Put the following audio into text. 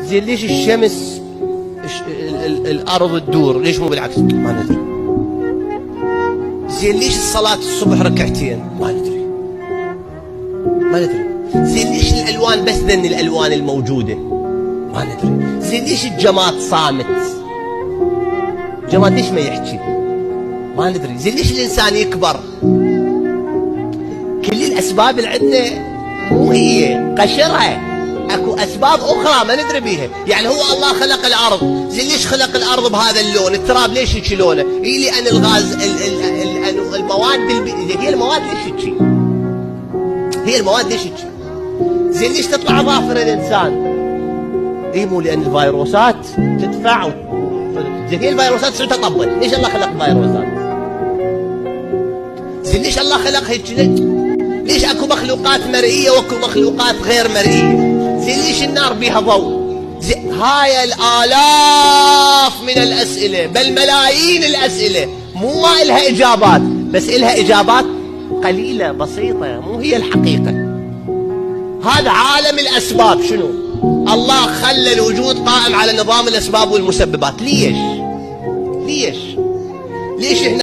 زين ليش الشمس الارض تدور؟ ليش مو بالعكس؟ ما ندري. زين ليش الصلاة الصبح ركعتين؟ ما ندري. زين ليش الالوان بس ذن الالوان الموجودة؟ ما ندري. زين ليش الجماد صامت؟ الجماد ليش ما يحكي؟ ما ندري. زين ليش الانسان يكبر؟ كل الاسباب اللي عندنا مو هي قشرها، اكو اسباب اخرى ما ندري بيها. يعني هو الله خلق الارض، زين ليش خلق الارض بهذا اللون؟ التراب ليش هيك لونه؟ لان الغاز المواد هي المواد ليش هيك؟ هي المواد ليش هيك؟ زين ليش تطلع اظافر الانسان؟ مو لان الفيروسات تدفع زين هي الفيروسات شو تطبل؟ ليش الله خلق فيروسات؟ زين ليش الله خلق هيك؟ ليش اكو مخلوقات مرئيه واكو مخلوقات غير مرئيه؟ زين ليش النار بيها ضوء؟ هاي الالاف من الاسئله، بل ملايين الاسئله مو ما الها اجابات، بس الها اجابات قليله بسيطه، مو هي الحقيقه. هذا عالم الاسباب. شنو؟ الله خلى الوجود قائم على نظام الاسباب والمسببات. ليش؟ ليش احنا